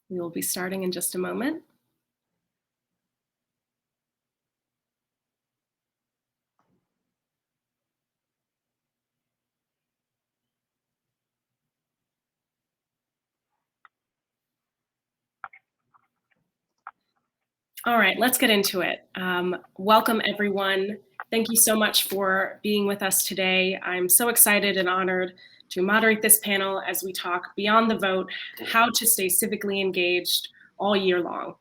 We will be starting in just a moment. All right, let's get into it. Welcome, everyone. Thank you so much for being with us today. I'm so excited and honored to moderate this panel as we talk beyond the vote, how to stay civically engaged all year long.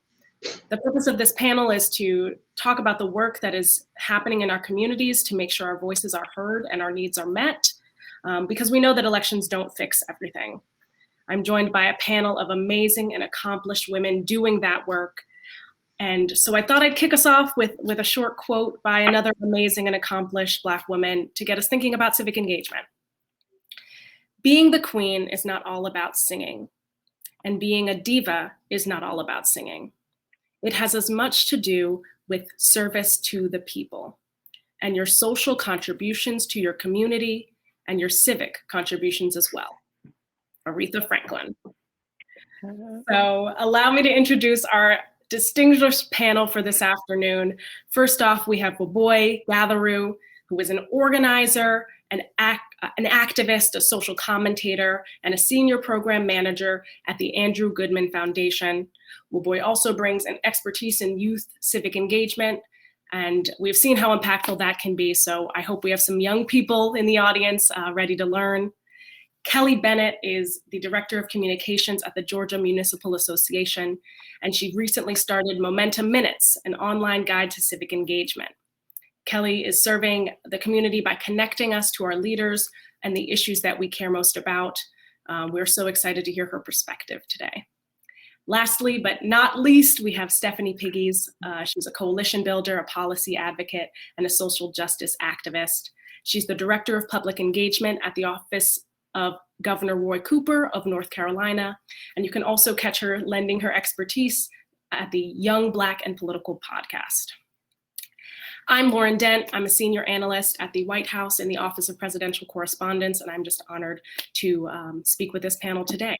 The purpose of this panel is to talk about the work that is happening in our communities to make sure our voices are heard and our needs are met, because we know that elections don't fix everything. I'm joined by a panel of amazing and accomplished women doing that work. And so I thought I'd kick us off with a short quote by another amazing and accomplished Black woman to get us thinking about civic engagement. Being the queen is not all about singing, and being a diva is not all about singing. It has as much to do with service to the people and your social contributions to your community and your civic contributions as well. Aretha Franklin. So allow me to introduce our distinguished panel for this afternoon. First off, we have Boboy Gatheru, who is an organizer, an activist, a social commentator, and a senior program manager at the Andrew Goodman Foundation. Boboy also brings an expertise in youth civic engagement, and we've seen how impactful that can be, so I hope we have some young people in the audience ready to learn. Kelly Bennett is the Director of Communications at the Georgia Municipal Association, and she recently started Momentum Minutes, an online guide to civic engagement. Kelly is serving the community by connecting us to our leaders and the issues that we care most about. We're so excited to hear her perspective today. Lastly, but not least, we have Stephanie Piggies. She's a coalition builder, a policy advocate, and a social justice activist. She's the Director of Public Engagement at the Office of Governor Roy Cooper of North Carolina. And you can also catch her lending her expertise at the Young Black and Political podcast. I'm Lauren Dent. I'm a senior analyst at the White House in the Office of Presidential Correspondence, and I'm just honored to speak with this panel today.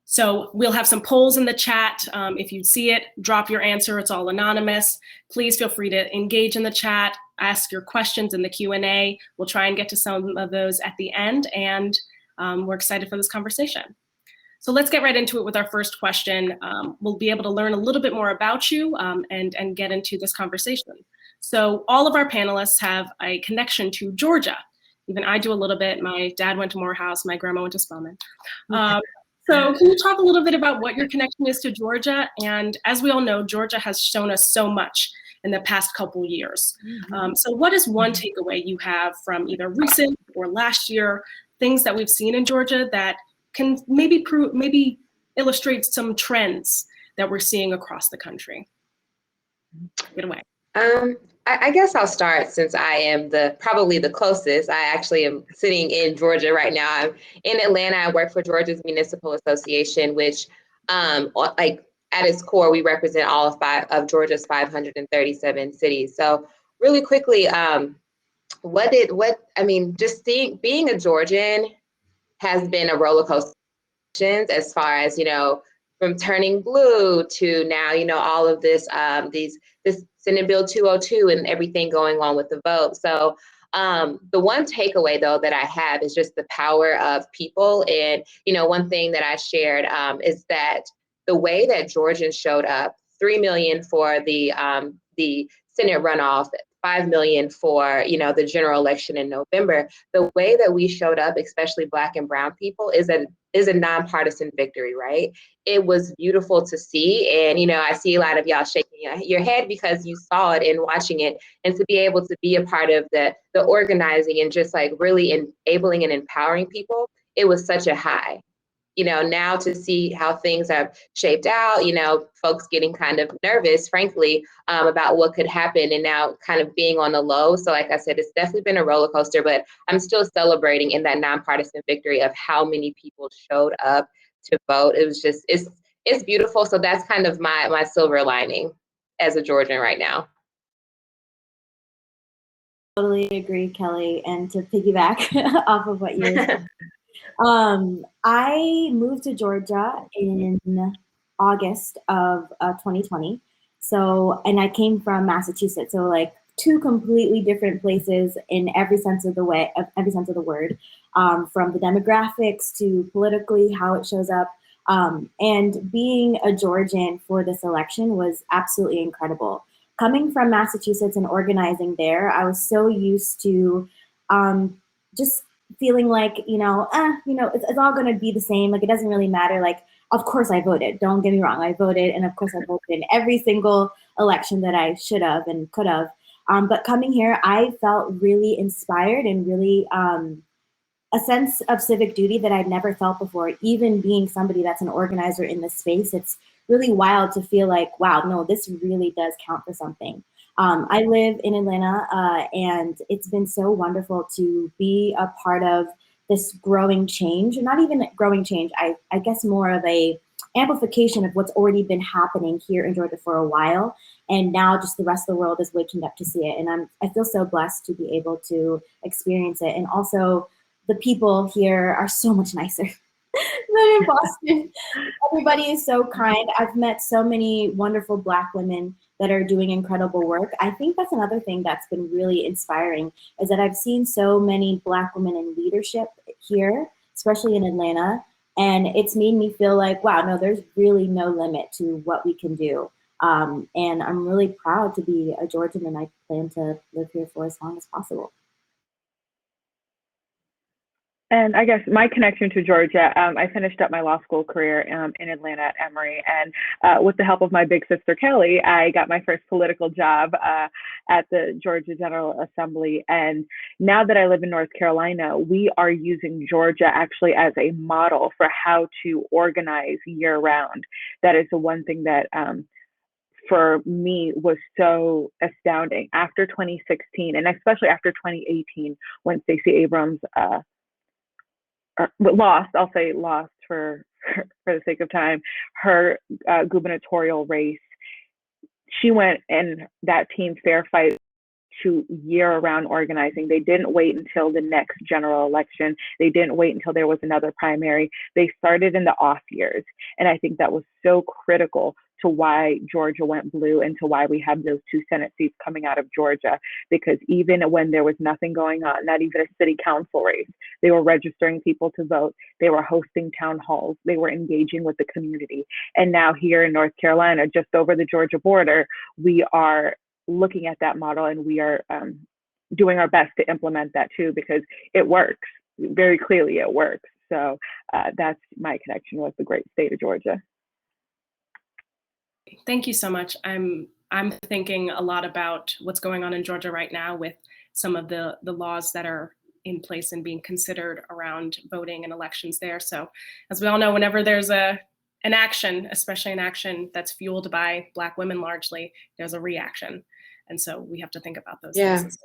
So we'll have some polls in the chat. If you see it, drop your answer. It's all anonymous. Please feel free to engage in the chat, ask your questions in the Q&A. We'll try and get to some of those at the end, and we're excited for this conversation. So let's get right into it with our first question. We'll be able to learn a little bit more about you and get into this conversation. So all of our panelists have a connection to Georgia. Even I do a little bit. My dad went to Morehouse, my grandma went to Spelman. So can you talk a little bit about what your connection is to Georgia? And as we all know, Georgia has shown us so much in the past couple years. So what is one takeaway you have from either recent or last year, things that we've seen in Georgia that can maybe illustrate some trends that we're seeing across the country? Get away. I guess I'll start since I am probably the closest. I actually am sitting in Georgia right now. I'm in Atlanta. I work for Georgia's Municipal Association, which like at its core, we represent all of Georgia's 537 cities. So really quickly, just being a Georgian has been a roller coaster as far as, from turning blue to now, all of this Senate Bill 202 and everything going on with the vote. So the one takeaway, though, that I have is just the power of people. And, one thing that I shared is that the way that Georgians showed up, 3 million for the Senate runoff, 5 million for, the general election in November, the way that we showed up, especially Black and Brown people, is a nonpartisan victory, right? It was beautiful to see. And, I see a lot of y'all shaking your head because you saw it and watching it, and to be able to be a part of the organizing and just like really enabling and empowering people, it was such a high. Now to see how things have shaped out, folks getting kind of nervous, frankly, about what could happen, and now kind of being on the low. So like I said, it's definitely been a roller coaster, but I'm still celebrating in that nonpartisan victory of how many people showed up to vote. It was just, it's beautiful. So that's kind of my silver lining as a Georgian right now. Totally agree, Kelly. And to piggyback off of what you were saying, I moved to Georgia in August of 2020. So, and I came from Massachusetts, so like two completely different places in every sense of the way, of every sense of the word, from the demographics to politically how it shows up. And being a Georgian for this election was absolutely incredible. Coming from Massachusetts and organizing there, I was so used to just feeling like, it's all going to be the same. Like, it doesn't really matter. Like, of course I voted. Don't get me wrong. I voted. And of course I voted in every single election that I should have and could have. But coming here, I felt really inspired and really a sense of civic duty that I'd never felt before, even being somebody that's an organizer in this space. It's really wild to feel like, wow, no, this really does count for something. I live in Atlanta, and it's been so wonderful to be a part of this growing change, not even growing change, I guess more of a amplification of what's already been happening here in Georgia for a while. And now just the rest of the world is waking up to see it. And I feel so blessed to be able to experience it. And also the people here are so much nicer than in Boston. Everybody is so kind. I've met so many wonderful Black women that are doing incredible work. I think that's another thing that's been really inspiring is that I've seen so many Black women in leadership here, especially in Atlanta. And it's made me feel like, wow, no, there's really no limit to what we can do. And I'm really proud to be a Georgian, and I plan to live here for as long as possible. And I guess my connection to Georgia, I finished up my law school career in Atlanta at Emory. And with the help of my big sister, Kelly, I got my first political job at the Georgia General Assembly. And now that I live in North Carolina, we are using Georgia actually as a model for how to organize year round. That is the one thing that for me was so astounding after 2016, and especially after 2018, when Stacey Abrams lost, I'll say lost for the sake of time, her gubernatorial race. She went and that team fair fight to year-round organizing. They didn't wait until the next general election. They didn't wait until there was another primary. They started in the off years. And I think that was so critical to why Georgia went blue and to why we have those 2 Senate seats coming out of Georgia. Because even when there was nothing going on, not even a city council race, they were registering people to vote. They were hosting town halls. They were engaging with the community. And now here in North Carolina, just over the Georgia border, we are looking at that model, and we are doing our best to implement that too, because it works. Very clearly it works. So that's my connection with the great state of Georgia. Thank you so much. I'm thinking a lot about what's going on in Georgia right now with some of the laws that are in place and being considered around voting and elections there. So as we all know, whenever there's an action, especially an action that's fueled by Black women largely, there's a reaction. And so we have to think about those things.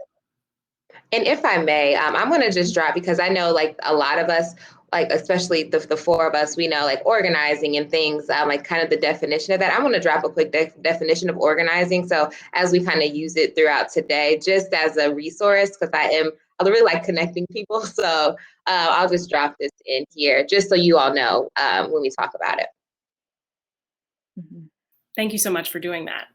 And if I may, I'm going to just drop, because I know like a lot of us, like especially the 4 of us, we know like organizing and things, like kind of the definition of that. I'm going to drop a quick definition of organizing. So as we kind of use it throughout today, just as a resource, because I really like connecting people. So I'll just drop this in here just so you all know when we talk about it. Thank you so much for doing that.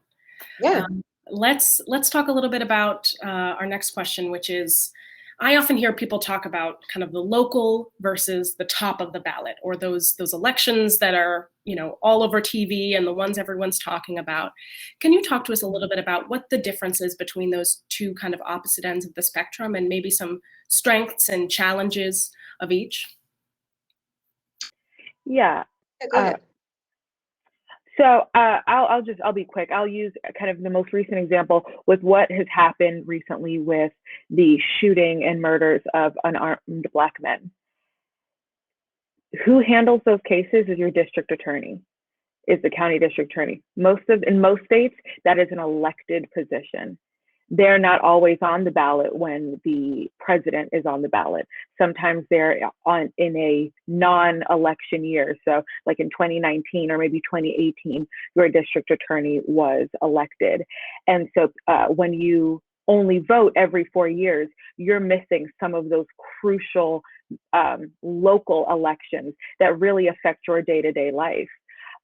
Yeah. Let's talk a little bit about our next question, which is, I often hear people talk about kind of the local versus the top of the ballot, or those elections that are, all over TV and the ones everyone's talking about. Can you talk to us a little bit about what the difference is between those two kind of opposite ends of the spectrum, and maybe some strengths and challenges of each? Yeah. Go ahead. So I'll be quick. I'll use kind of the most recent example with what has happened recently with the shooting and murders of unarmed Black men. Who handles those cases is your district attorney, is the county district attorney. In most states, that is an elected position. They're not always on the ballot when the president is on the ballot. Sometimes they're in a non-election year. So like in 2019 or maybe 2018, your district attorney was elected. And so when you only vote every 4 years, you're missing some of those crucial local elections that really affect your day-to-day life.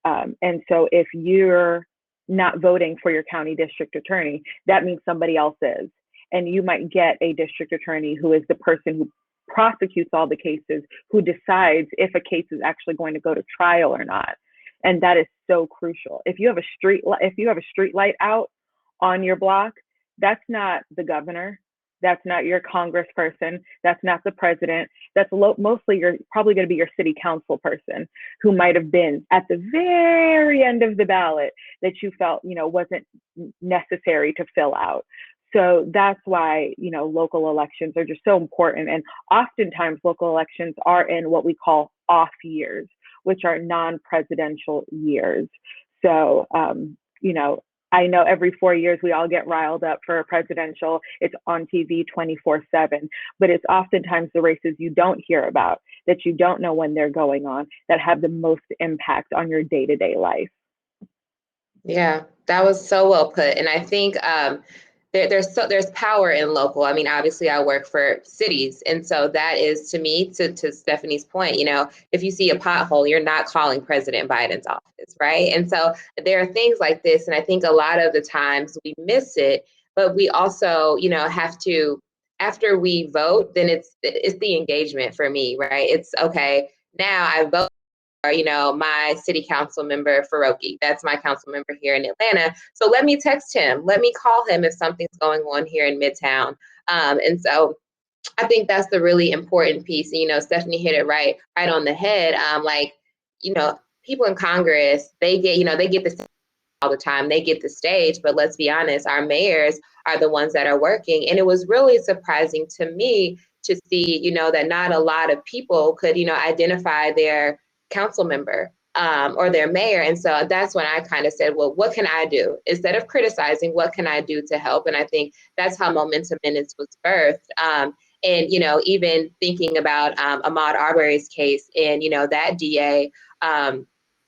And so if you're not voting for your county district attorney, that means somebody else is. And you might get a district attorney who is the person who prosecutes all the cases, who decides if a case is actually going to go to trial or not. And that is so crucial. If you have a street light out on your block, that's not the governor, that's not your congressperson, that's not the president. That's mostly probably going to be your city council person who might have been at the very end of the ballot that you felt, wasn't necessary to fill out. So that's why, local elections are just so important. And oftentimes local elections are in what we call off years, which are non-presidential years. So, I know every 4 years we all get riled up for a presidential. It's on TV 24/7, but it's oftentimes the races you don't hear about, that you don't know when they're going on, that have the most impact on your day-to-day life. Yeah, that was so well put. And I think there's power in local. I mean, obviously I work for cities. And so that is, to me, to Stephanie's point, if you see a pothole, you're not calling President Biden's office, right? And so there are things like this. And I think a lot of the times we miss it, but we also, have to, after we vote, then it's the engagement for me, right? It's okay, now I vote, my city council member, Faroki. That's my council member here in Atlanta. So let me text him. Let me call him if something's going on here in Midtown. And so I think that's the really important piece. Stephanie hit it right on the head. People in Congress, they get the all the time. They get the stage, but let's be honest, our mayors are the ones that are working. And it was really surprising to me to see, that not a lot of people could, identify their council member or their mayor. And so that's when I kind of said, well, what can I do? Instead of criticizing, what can I do to help? And I think that's how Momentum Minutes was birthed. And, even thinking about Ahmaud Arbery's case and, that DA,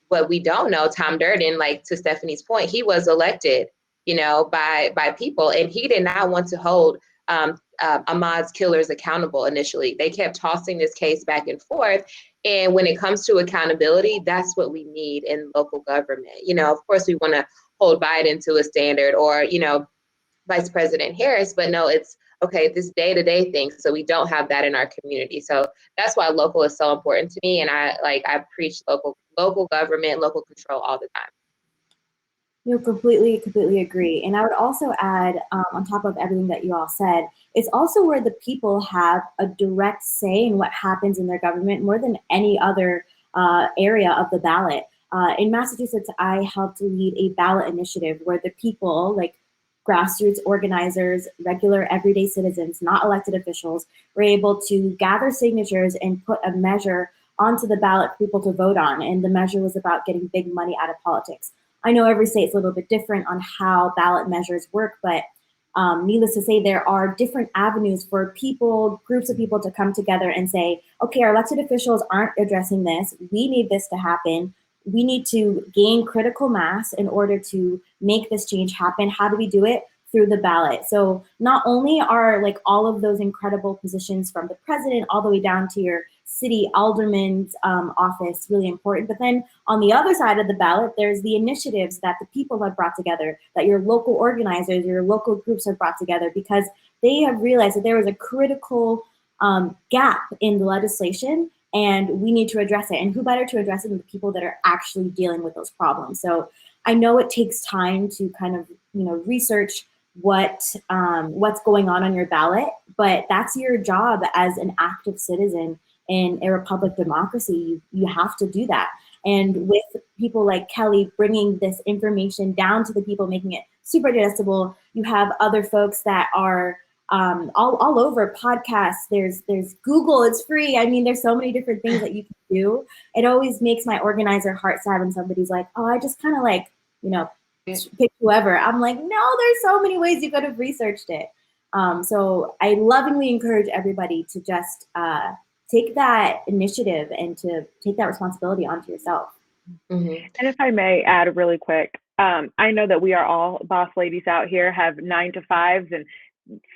what we don't know, Tom Durden, like to Stephanie's point, he was elected, by people, and he did not want to hold Ahmaud's killers accountable initially. They kept tossing this case back and forth. And when it comes to accountability, that's what we need in local government. Of course, we want to hold Biden to a standard or, Vice President Harris, but no, it's okay, this day-to-day thing. So we don't have that in our community. So that's why local is so important to me. And I preach local government, local control all the time. Completely agree. And I would also add, on top of everything that you all said, it's also where the people have a direct say in what happens in their government more than any other area of the ballot. In Massachusetts, I helped lead a ballot initiative where the people, like grassroots organizers, regular everyday citizens, not elected officials, were able to gather signatures and put a measure onto the ballot for people to vote on. And the measure was about getting big money out of politics. I know every state's a little bit different on how ballot measures work, but needless to say, there are different avenues for groups of people to come together and say, okay, our elected officials aren't addressing this. We need this to happen. We need to gain critical mass in order to make this change happen. How do we do it? Through the ballot. So not only are like all of those incredible positions from the president all the way down to your city alderman's office really important, but then on the other side of the ballot, there's the initiatives that the people have brought together, that your local organizers, your local groups have brought together, because they have realized that there was a critical gap in the legislation and we need to address it. And who better to address it than the people that are actually dealing with those problems? So I know it takes time to kind of, research what's going on your ballot, but that's your job as an active citizen in a republic democracy. You have to do that. And with people like Kelly bringing this information down to the people, making it super digestible, you have other folks that are all over podcasts. There's Google, it's free. I mean, there's so many different things that you can do. It always makes my organizer heart sad when somebody's like, oh, I just kind of pick whoever. I'm like, no, there's so many ways you could have researched it. So I lovingly encourage everybody to just take that initiative and to take that responsibility onto yourself. Mm-hmm. And if I may add really quick, I know that we are all boss ladies out here, have 9 to 5s, and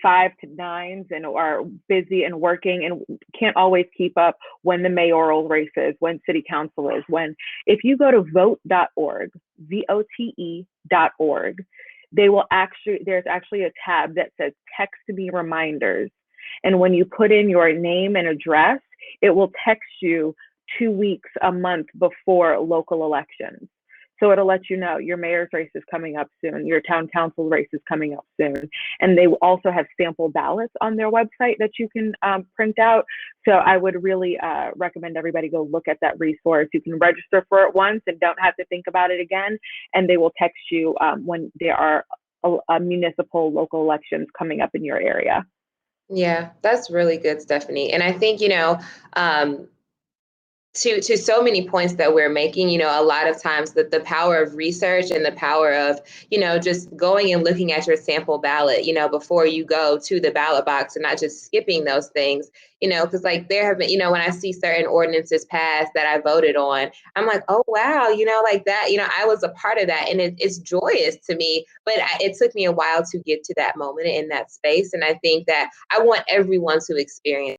5 to 9s and are busy and working and can't always keep up when the mayoral race is, when city council is, if you go to vote.org, vote.org, there's actually a tab that says text me reminders. And when you put in your name and address, it will text you 2 weeks, a month before local elections. So it'll let you know your mayor's race is coming up soon, your town council race is coming up soon. And they also have sample ballots on their website that you can print out. So I would really recommend everybody go look at that resource. You can register for it once and don't have to think about it again. And they will text you when there are municipal local elections coming up in your area. Yeah, that's really good, Stephanie. And I think, to so many points that we're making, a lot of times the power of research and the power of, just going and looking at your sample ballot, before you go to the ballot box and not just skipping those things, because like there have been, when I see certain ordinances passed that I voted on, I'm like, oh, wow, like that, I was a part of that. And it's joyous to me, but it took me a while to get to that moment in that space. And I think that I want everyone to experience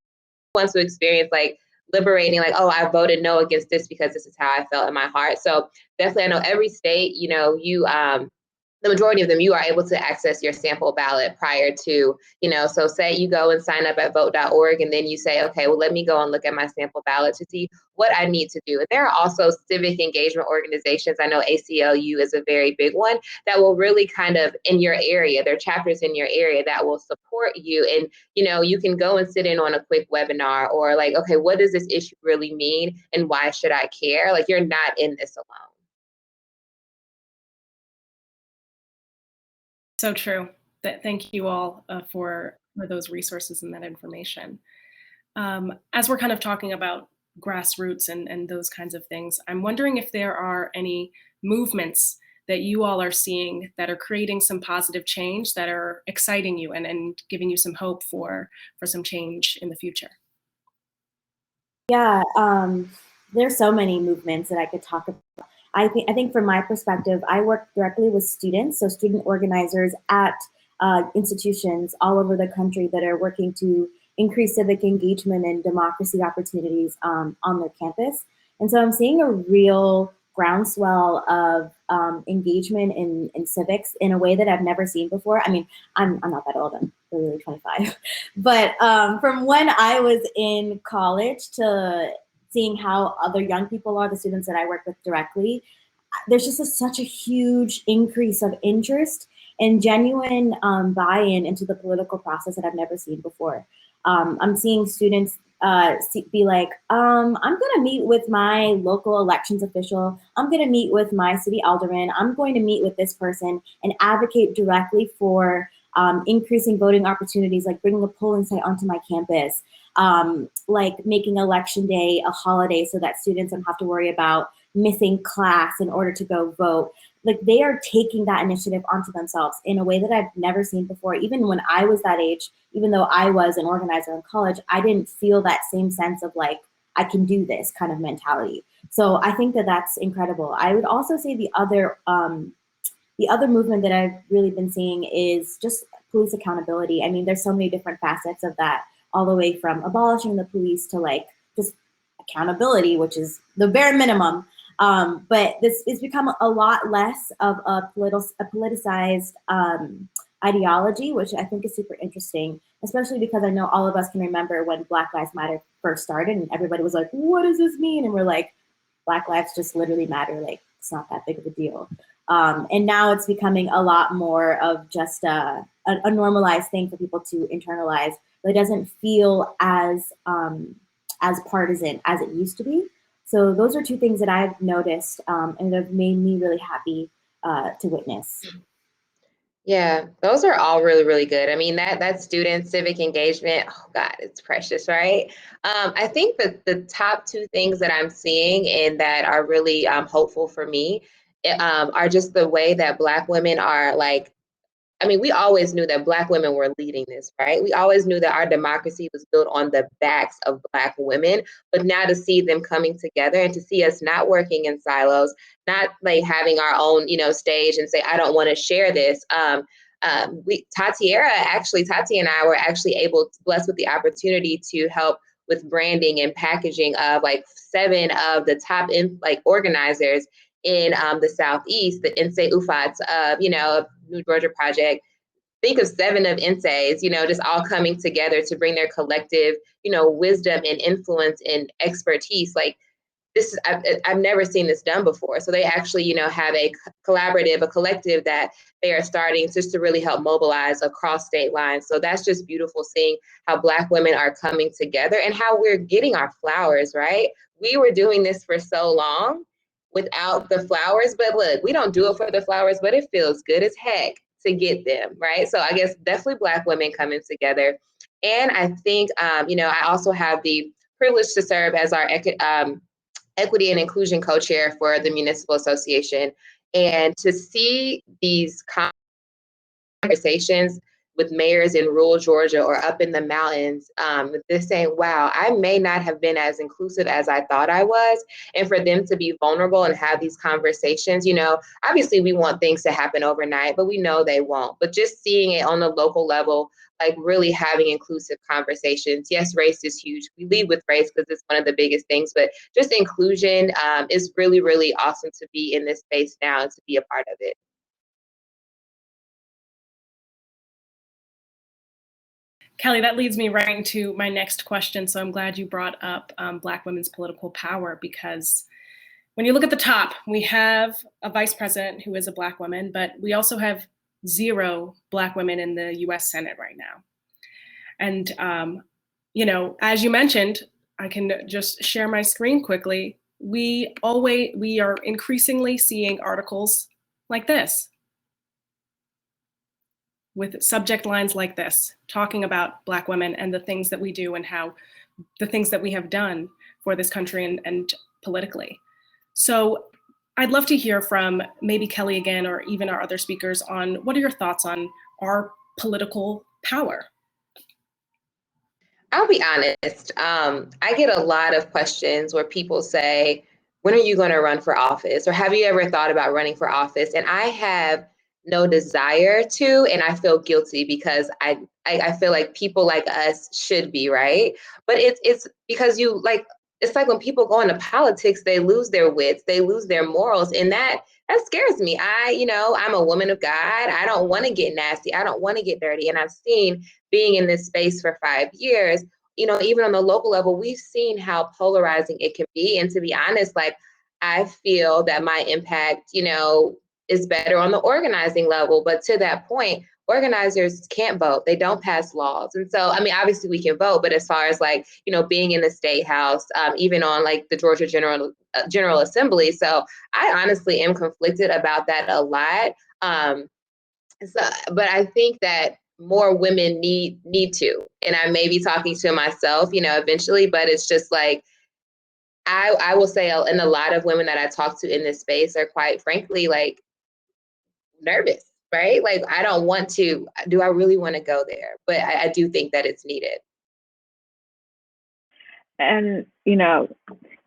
like liberating, like, oh, I voted no against this because this is how I felt in my heart. So definitely, I know every state, the majority of them, you are able to access your sample ballot prior to, so say you go and sign up at vote.org and then you say, okay, well, let me go and look at my sample ballot to see what I need to do. And there are also civic engagement organizations. I know ACLU is a very big one that will really kind of in your area, there are chapters in your area that will support you. And, you can go and sit in on a quick webinar or like, okay, what does this issue really mean? And why should I care? Like, you're not in this alone. So true. Thank you all for those resources and that information. As we're kind of talking about grassroots and those kinds of things, I'm wondering if there are any movements that you all are seeing that are creating some positive change that are exciting you and giving you some hope for some change in the future. Yeah, there's so many movements that I could talk about. I think from my perspective, I work directly with students, so student organizers at institutions all over the country that are working to increase civic engagement and democracy opportunities on their campus. And so I'm seeing a real groundswell of engagement in civics in a way that I've never seen before. I mean, I'm not that old, I'm really 25. But from when I was in college to seeing how other young people are, the students that I work with directly, there's just such a huge increase of interest and genuine buy-in into the political process that I've never seen before. I'm seeing students be like, I'm gonna meet with my local elections official, I'm gonna meet with my city alderman, I'm going to meet with this person and advocate directly for increasing voting opportunities, like bringing a polling site onto my campus, like making election day a holiday so that students don't have to worry about missing class in order to go vote. Like they are taking that initiative onto themselves in a way that I've never seen before. Even when I was that age, even though I was an organizer in college, I didn't feel that same sense of like, I can do this kind of mentality. So I think that that's incredible. I would also say the other movement that I've really been seeing is just police accountability. I mean, there's so many different facets of that, all the way from abolishing the police to like just accountability, which is the bare minimum. But this has become a lot less of a politicized ideology, which I think is super interesting, especially because I know all of us can remember when Black Lives Matter first started and everybody was like, what does this mean? And we're like, Black lives just literally matter. Like, it's not that big of a deal. And now it's becoming a lot more of just a normalized thing for people to internalize, but it doesn't feel as partisan as it used to be. So those are two things that I've noticed and have made me really happy to witness. Yeah, those are all really, really good. I mean, that student civic engagement, oh God, it's precious, right? I think that the top two things that I'm seeing and that are really hopeful for me are just the way that Black women are like, I mean, we always knew that Black women were leading this, right? We always knew that our democracy was built on the backs of Black women, but now to see them coming together and to see us not working in silos, not like having our own, stage and say, I don't want to share this. Tati and I were actually blessed with the opportunity to help with branding and packaging of like 7 of the top organizers in the Southeast, the NSE UFATs of, New Georgia Project. Think of 7 of NSEs, just all coming together to bring their collective, wisdom and influence and expertise. Like this is, I've never seen this done before. So they actually, have a collective that they are starting just to really help mobilize across state lines. So that's just beautiful seeing how Black women are coming together and how we're getting our flowers, right? We were doing this for so long without the flowers, but look, we don't do it for the flowers, but it feels good as heck to get them, right? So I guess definitely Black women coming together. And I think, I also have the privilege to serve as our Equity and Inclusion Co-Chair for the Municipal Association. And to see these conversations with mayors in rural Georgia or up in the mountains, they're saying, wow, I may not have been as inclusive as I thought I was. And for them to be vulnerable and have these conversations, obviously we want things to happen overnight, but we know they won't. But just seeing it on the local level, like really having inclusive conversations. Yes, race is huge. We lead with race because it's one of the biggest things, but just inclusion is really, really awesome to be in this space now and to be a part of it. Kelly, that leads me right into my next question. So I'm glad you brought up Black women's political power, because when you look at the top, we have a vice president who is a Black woman, but we also have 0 Black women in the US Senate right now. And, as you mentioned, I can just share my screen quickly. We are increasingly seeing articles like this, with subject lines like this, talking about Black women and the things that we do and how the things that we have done for this country and politically. So I'd love to hear from maybe Kelly again, or even our other speakers, on what are your thoughts on our political power? I'll be honest. I get a lot of questions where people say, when are you going to run for office? Or have you ever thought about running for office? And I have no desire to, and I feel guilty because I feel like people like us should be, right? But it's because it's like when people go into politics, they lose their wits, they lose their morals, and that scares me. I'm a woman of God. I don't want to get nasty. I don't want to get dirty. And I've seen, being in this space for 5 years, even on the local level, we've seen how polarizing it can be. And to be honest, I feel that my impact, is better on the organizing level. But to that point, organizers can't vote. They don't pass laws. And so, obviously we can vote, but as far as being in the state house, even on the Georgia General Assembly. So I honestly am conflicted about that a lot. But I think that more women need to, and I may be talking to myself, eventually, but it's just I will say, and a lot of women that I talk to in this space are quite frankly, nervous, right? I don't want to, do I really want to go there? But I do think that it's needed. And,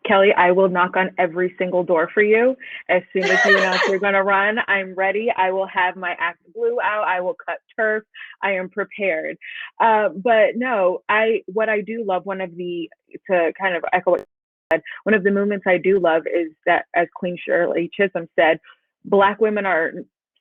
Kelly, I will knock on every single door for you. As soon as you announce you're going to run, I'm ready. I will have my Act Blue out. I will cut turf. I am prepared. But no, what I do love, to kind of echo what you said, one of the movements I do love is that, as Queen Shirley Chisholm said, Black women are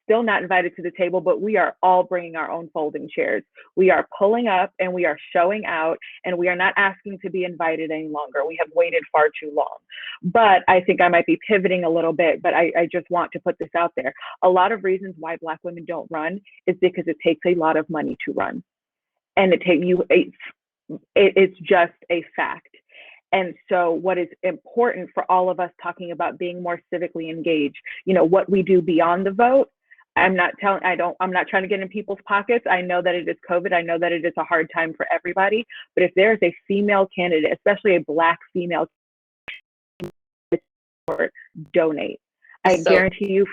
still not invited to the table, but we are all bringing our own folding chairs. We are pulling up and we are showing out, and we are not asking to be invited any longer. We have waited far too long. But I think I might be pivoting a little bit, but I just want to put this out there. A lot of reasons why Black women don't run is because it takes a lot of money to run. And it's just a fact. And so what is important for all of us talking about being more civically engaged, what we do beyond the vote, I'm not trying to get in people's pockets. I know that it is COVID. I know that it is a hard time for everybody. But if there is a female candidate, especially a Black female candidate, donate. I guarantee you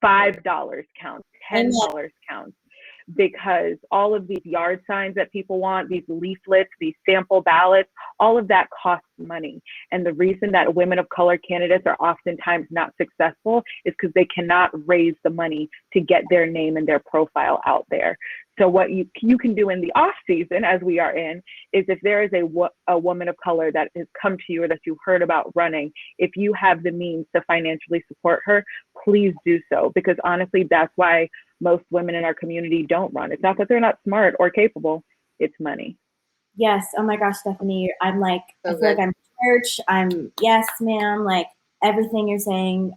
$5 counts, $10 counts. because all of these yard signs that people want, these leaflets, these sample ballots, all of that costs money. And the reason that women of color candidates are oftentimes not successful is because they cannot raise the money to get their name and their profile out there. So what you can do in the off season, as we are in, is if there is a woman of color that has come to you or that you heard about running, if you have the means to financially support her, please do so. Because honestly, that's why most women in our community don't run. It's not that they're not smart or capable, it's money. Yes. Oh my gosh, Stephanie, I'm like, I So feel like good. I'm in church. Yes, ma'am. Like everything you're saying,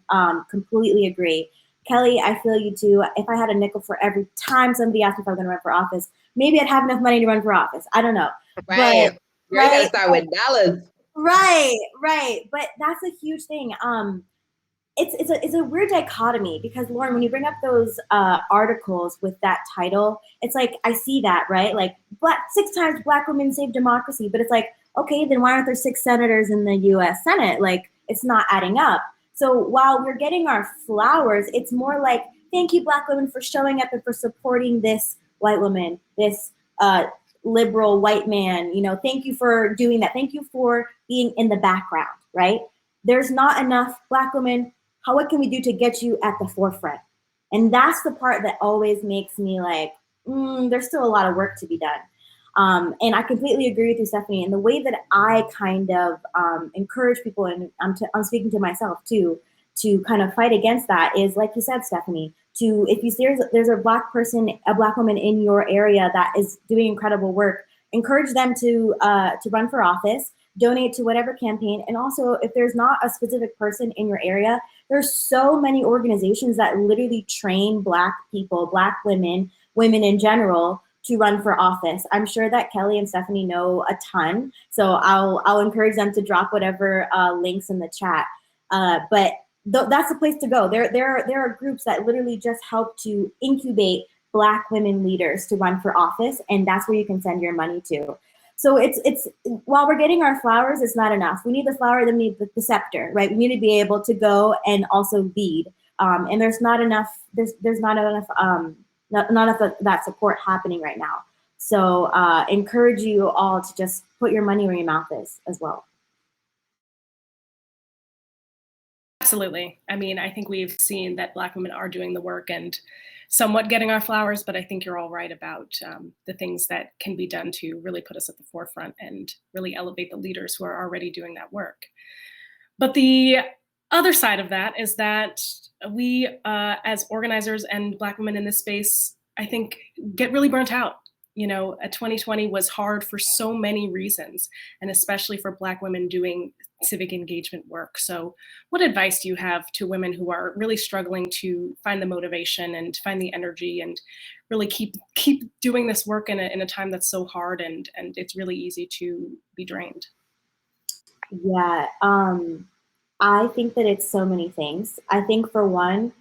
completely agree. Kelly, I feel you too. If I had a nickel for every time somebody asked me if I was going to run for office, maybe I'd have enough money to run for office. I don't know. Right. But, Girl, you got to right, start with dollars. right. But that's a huge thing. It's a weird dichotomy because Lauren, when you bring up those articles with that title, it's like I see that, right? Like 6 times Black women saved democracy, but it's like, okay, then why aren't there 6 senators in the U.S. Senate? Like it's not adding up. So while we're getting our flowers, it's more like thank you, Black women, for showing up and for supporting this white woman, this liberal white man. Thank you for doing that. Thank you for being in the background, right? There's not enough Black women. What can we do to get you at the forefront? And that's the part that always makes me like, there's still a lot of work to be done. And I completely agree with you, Stephanie. And the way that I kind of encourage people, and I'm speaking to myself too, to kind of fight against that is, like you said, Stephanie, if there's a Black person, a Black woman in your area that is doing incredible work, encourage them to run for office, donate to whatever campaign. And also, if there's not a specific person in your area, there's so many organizations that literally train Black people, Black women in general, to run for office. I'm sure that Kelly and Stephanie know a ton, so I'll encourage them to drop whatever links in the chat. But that's the place to go. There are groups that literally just help to incubate Black women leaders to run for office, and that's where you can send your money to. So it's while we're getting our flowers, it's not enough. We need the flower, then we need the scepter, right? We need to be able to go and also lead. And there's not enough. There's not enough. Not enough of that support happening right now. So encourage you all to just put your money where your mouth is as well. Absolutely. I mean, I think we've seen that Black women are doing the work and somewhat getting our flowers, but I think you're all right about the things that can be done to really put us at the forefront and really elevate the leaders who are already doing that work. But the other side of that is that we, as organizers and Black women in this space, I think get really burnt out. 2020 was hard for so many reasons, and especially for Black women doing civic engagement work. So what advice do you have to women who are really struggling to find the motivation and find the energy and really keep doing this work in a time that's so hard and it's really easy to be drained? Yeah, I think that it's so many things. I think for one,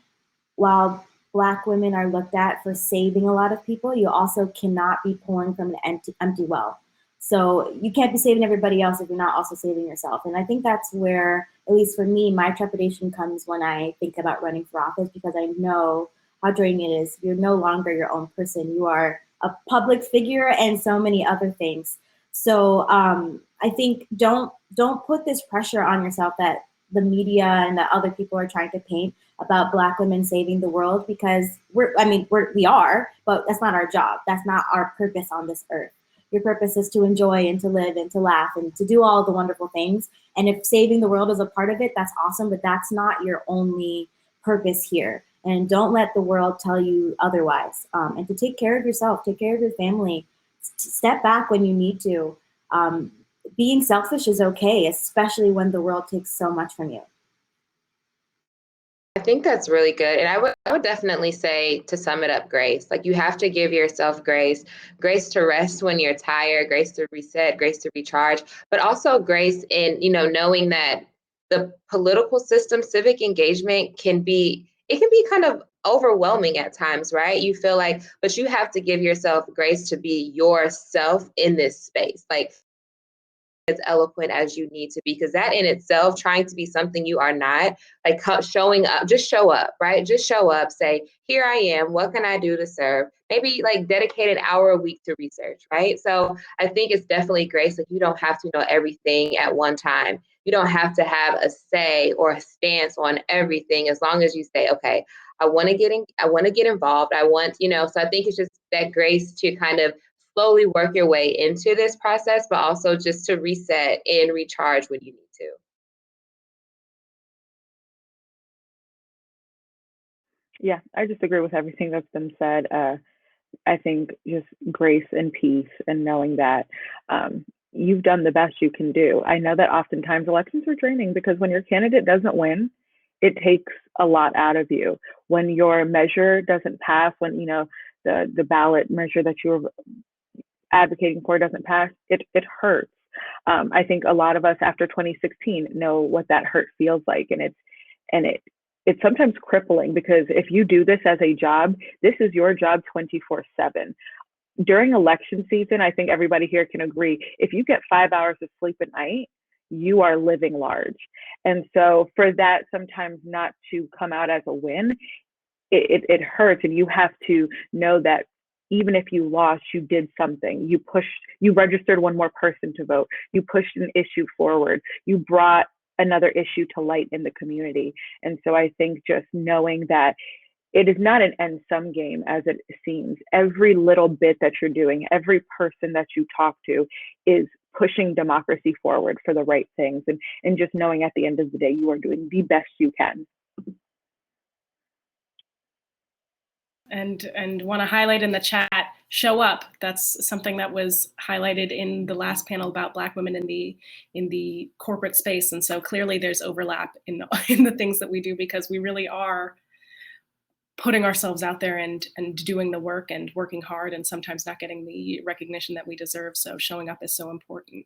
while Black women are looked at for saving a lot of people, you also cannot be pouring from an empty well. So you can't be saving everybody else if you're not also saving yourself. And I think that's where, at least for me, my trepidation comes when I think about running for office, because I know how draining it is. You're no longer your own person. You are a public figure and so many other things. So I think don't put this pressure on yourself that the media and that other people are trying to paint about Black women saving the world, because we are, but that's not our job. That's not our purpose on this earth. Your purpose is to enjoy and to live and to laugh and to do all the wonderful things. And if saving the world is a part of it, that's awesome, but that's not your only purpose here. And don't let the world tell you otherwise. And to take care of yourself, take care of your family, step back when you need to. Being selfish is okay, especially when the world takes so much from you. I think that's really good. And I would definitely say, to sum it up, grace. Like, you have to give yourself grace to rest when you're tired, grace to reset, grace to recharge, but also grace in, knowing that the political system, civic engagement can be kind of overwhelming at times, right? You feel like, but you have to give yourself grace to be yourself in this space. Like, as eloquent as you need to be, because that in itself, trying to be something you are not, like showing up, just show up, right? Just show up, say, here I am, what can I do to serve? Maybe like dedicate an hour a week to research, right? So I think it's definitely grace. Like, you don't have to know everything at one time. You don't have to have a say or a stance on everything, as long as you say, okay, I want to get involved. I want, so I think it's just that grace to kind of slowly work your way into this process, but also just to reset and recharge when you need to. Yeah, I just agree with everything that's been said. I think just grace and peace and knowing that you've done the best you can do. I know that oftentimes elections are draining because when your candidate doesn't win, it takes a lot out of you. When your measure doesn't pass, when the ballot measure that you were advocating for doesn't pass, it hurts. I think a lot of us after 2016 know what that hurt feels like, and it's sometimes crippling, because if you do this as a job, this is your job 24/7. During election season, I think everybody here can agree, if you get 5 hours of sleep at night, you are living large. And so for that sometimes not to come out as a win, it hurts, and you have to know that even if you lost, you did something. You registered one more person to vote. You pushed an issue forward. You brought another issue to light in the community. And so I think just knowing that it is not an end sum game as it seems. Every little bit that you're doing, every person that you talk to is pushing democracy forward for the right things. And just knowing at the end of the day, you are doing the best you can. And want to highlight in the chat, show up. That's something that was highlighted in the last panel about Black women in the corporate space. And so clearly there's overlap in the things that we do, because we really are putting ourselves out there and doing the work and working hard, and sometimes not getting the recognition that we deserve. So showing up is so important.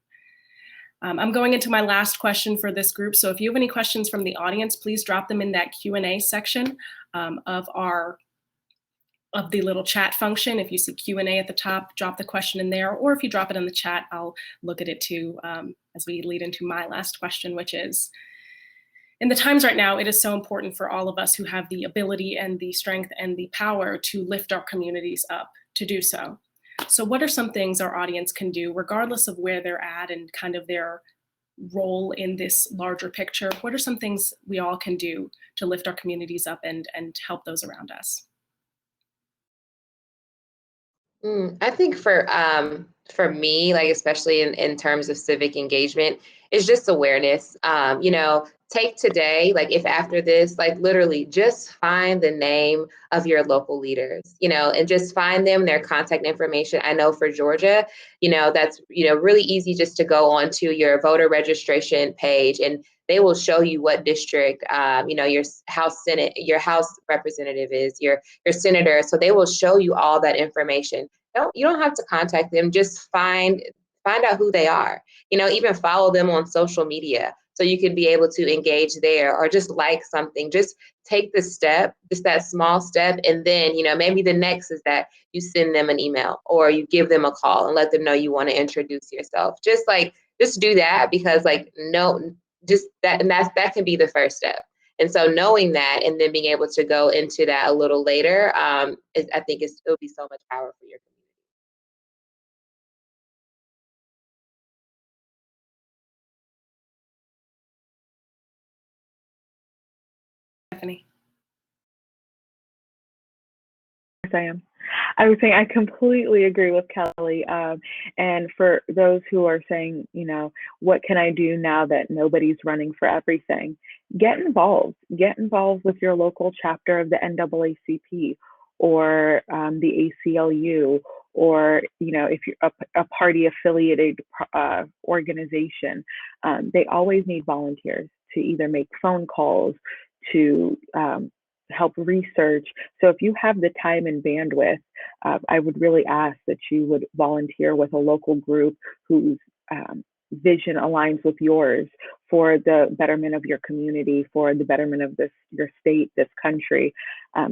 I'm going into my last question for this group. So if you have any questions from the audience, please drop them in that Q&A section of the little chat function. If you see Q&A at the top, drop the question in there, or if you drop it in the chat, I'll look at it too, as we lead into my last question, which is, in the times right now, it is so important for all of us who have the ability and the strength and the power to lift our communities up to do so. So what are some things our audience can do, regardless of where they're at and kind of their role in this larger picture? What are some things we all can do to lift our communities up and help those around us? I think for me, like especially in terms of civic engagement, is just awareness. Take today, like if after this, like literally just find the name of your local leaders, and just find them, their contact information. I know for Georgia, that's, really easy just to go onto your voter registration page, and they will show you what district, your House representative is, your senator. So they will show you all that information. You don't have to contact them. Just find out who they are. Even follow them on social media, so you can be able to engage there, or just like something. Just take the step, just that small step, and then maybe the next is that you send them an email or you give them a call and let them know you want to introduce yourself. Just do that, because just that, and that can be the first step. And so knowing that, and then being able to go into that a little later, I think it'll be so much power for your community. Stephanie. Yes, I am. I was saying I completely agree with Kelly. And for those who are saying, what can I do now that nobody's running for everything? Get involved. Get involved with your local chapter of the NAACP or the ACLU, or if you're a party affiliated organization. They always need volunteers to either make phone calls, to help research. So if you have the time and bandwidth, I would really ask that you would volunteer with a local group whose vision aligns with yours for the betterment of your community, for the betterment of your state, this country,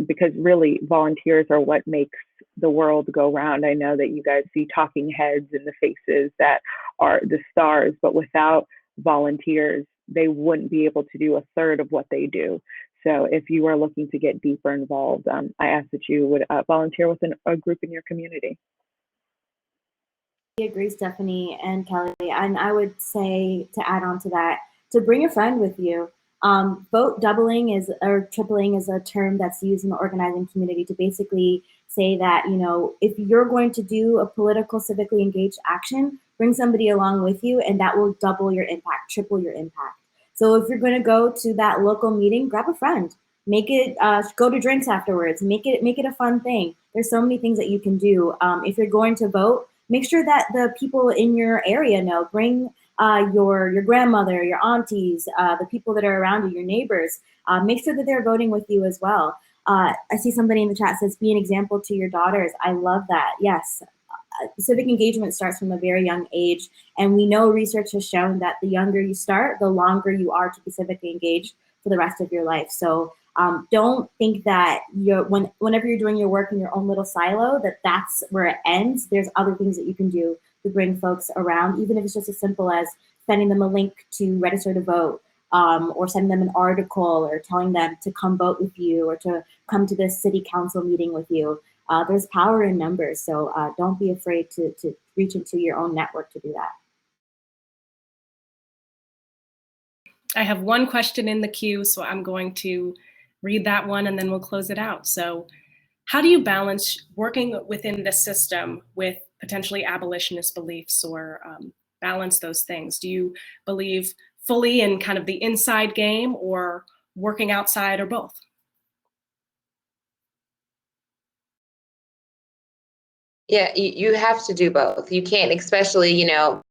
because really volunteers are what makes the world go round. I know that you guys see talking heads in the faces that are the stars, but without volunteers, they wouldn't be able to do a third of what they do. So if you are looking to get deeper involved, I ask that you would volunteer with a group in your community. I agree, Stephanie and Kelly. And I would say, to add on to that, to bring a friend with you. Vote doubling is, or tripling is a term that's used in the organizing community to basically say that, you know, if you're going to do a political, civically engaged action, bring somebody along with you, and that will double your impact, triple your impact. So if you're going to go to that local meeting, grab a friend, make it, go to drinks afterwards, make it a fun thing. There's so many things that you can do. If you're going to vote, make sure that the people in your area know. Bring your grandmother, your aunties, the people that are around you, your neighbors. Make sure that they're voting with you as well. I see somebody in the chat says, be an example to your daughters. I love that. Yes. Civic engagement starts from a very young age. And we know research has shown that the younger you start, the longer you are to be civically engaged for the rest of your life. So don't think that whenever you're doing your work in your own little silo, that's where it ends. There's other things that you can do to bring folks around, even if it's just as simple as sending them a link to register to vote, or sending them an article, or telling them to come vote with you, or to come to this city council meeting with you. There's power in numbers, so don't be afraid to reach into your own network to do that. I have one question in the queue, so I'm going to read that one and then we'll close it out. So how do you balance working within the system with potentially abolitionist beliefs, or balance those things? Do you believe fully in kind of the inside game, or working outside, or both? Yeah, you have to do both. You can't, especially, you know,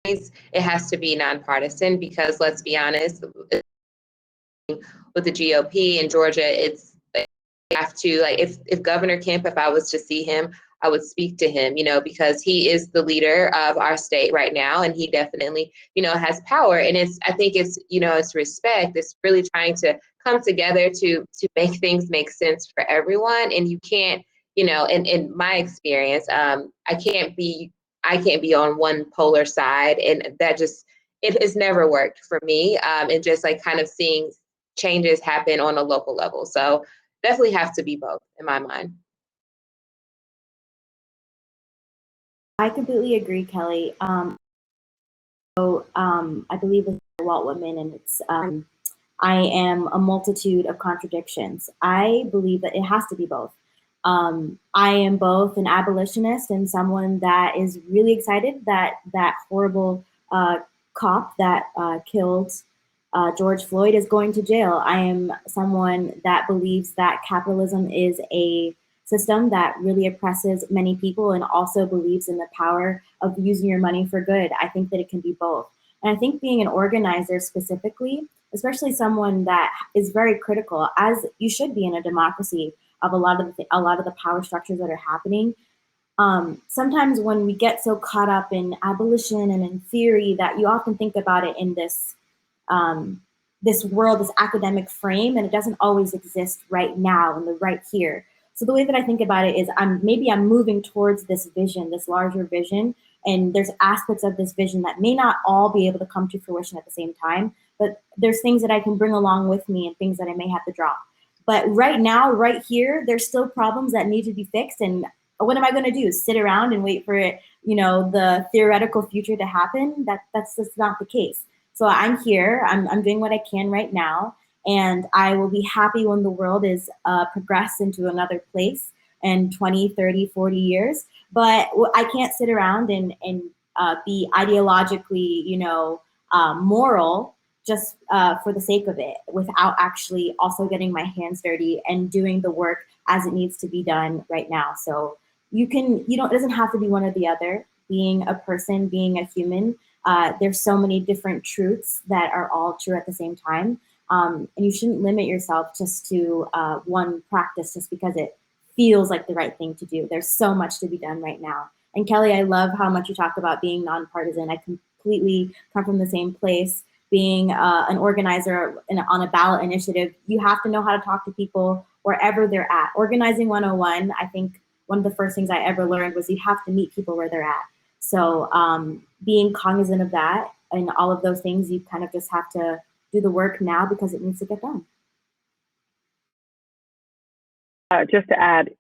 it has to be nonpartisan, because let's be honest, with the GOP in Georgia, it's, you have to, like, if Governor Kemp, if I was to see him, I would speak to him, you know, because he is the leader of our state right now, and he definitely, you know, has power. And I think it's, you know, it's respect. It's really trying to come together to make things make sense for everyone. And you can't, you know, in my experience, I can't be on one polar side, and that just, it has never worked for me. And just like kind of seeing changes happen on a local level. So definitely have to be both in my mind. I completely agree, Kelly. I believe with Walt Whitman, and it's I am a multitude of contradictions. I believe that it has to be both. I am both an abolitionist and someone that is really excited that that horrible cop that killed George Floyd is going to jail. I am someone that believes that capitalism is a system that really oppresses many people, and also believes in the power of using your money for good. I think that it can be both. And I think being an organizer specifically, especially someone that is very critical, as you should be in a democracy, of a lot of the power structures that are happening. Sometimes when we get so caught up in abolition and in theory, that you often think about it in this this world, this academic frame, and it doesn't always exist right now and the right here. So the way that I think about it is I'm moving towards this vision, this larger vision, and there's aspects of this vision that may not all be able to come to fruition at the same time, but there's things that I can bring along with me and things that I may have to drop. But right now, right here, there's still problems that need to be fixed. And what am I going to do? Sit around and wait for it, you know, the theoretical future to happen? That's just not the case. So I'm here. I'm doing what I can right now. And I will be happy when the world is progressed into another place in 20, 30, 40 years. But I can't sit around and be ideologically, you know, moral just for the sake of it, without actually also getting my hands dirty and doing the work as it needs to be done right now. So it doesn't have to be one or the other. Being a person, being a human, there's so many different truths that are all true at the same time. And you shouldn't limit yourself just to one practice just because it feels like the right thing to do. There's so much to be done right now. And Kelly, I love how much you talk about being nonpartisan. I completely come from the same place, being an organizer on a ballot initiative, you have to know how to talk to people wherever they're at. Organizing 101, I think one of the first things I ever learned was you have to meet people where they're at. So being cognizant of that and all of those things, you kind of just have to do the work now because it needs to get done. Just to add,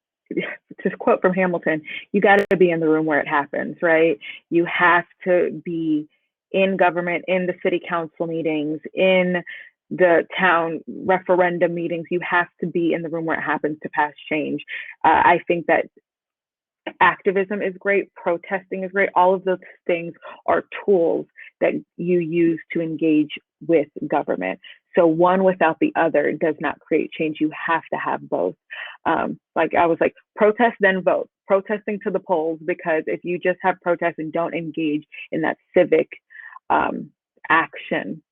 just quote from Hamilton, you got to be in the room where it happens, right? You have to be in government, in the city council meetings, in the town referendum meetings. You have to be in the room where it happens to pass change. I think that activism is great, protesting is great. All of those things are tools that you use to engage with government. So one without the other does not create change. You have to have both. Like I was like, protest, then vote. Protesting to the polls, because if you just have protests and don't engage in that civic action,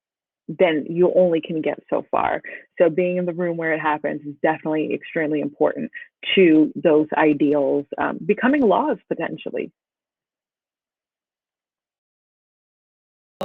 then you only can get so far. So being in the room where it happens is definitely extremely important to those ideals becoming laws potentially.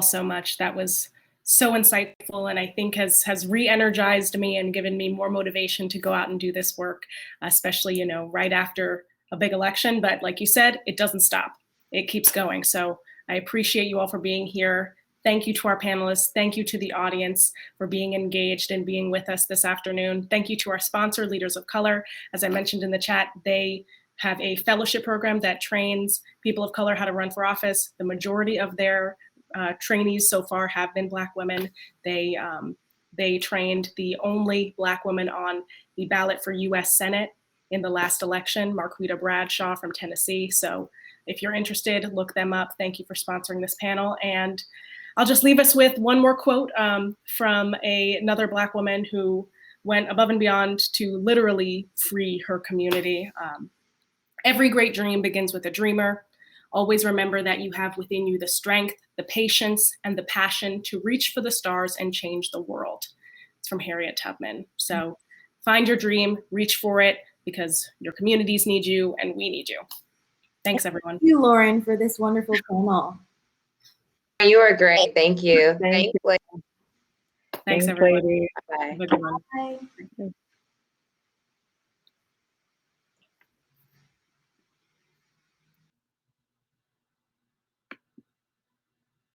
So much. That was so insightful, and I think has re-energized me and given me more motivation to go out and do this work, especially, you know, right after a big election. But like you said, it doesn't stop. It keeps going. So I appreciate you all for being here. Thank you to our panelists. Thank you to the audience for being engaged and being with us this afternoon. Thank you to our sponsor, Leaders of Color. As I mentioned in the chat, they have a fellowship program that trains people of color how to run for office. The majority of their trainees so far have been Black women. They trained the only Black woman on the ballot for US Senate in the last election, Marquita Bradshaw from Tennessee. So if you're interested, look them up. Thank you for sponsoring this panel. And I'll just leave us with one more quote from another Black woman who went above and beyond to literally free her community. Every great dream begins with a dreamer. Always remember that you have within you the strength, the patience, and the passion to reach for the stars and change the world. It's from Harriet Tubman. So find your dream, reach for it, because your communities need you and we need you. Thanks, everyone. Thank you, Lauren, for this wonderful panel. You are great. Thank you. Thank you. Thanks, everyone. lady. Bye. Have a good one. Bye.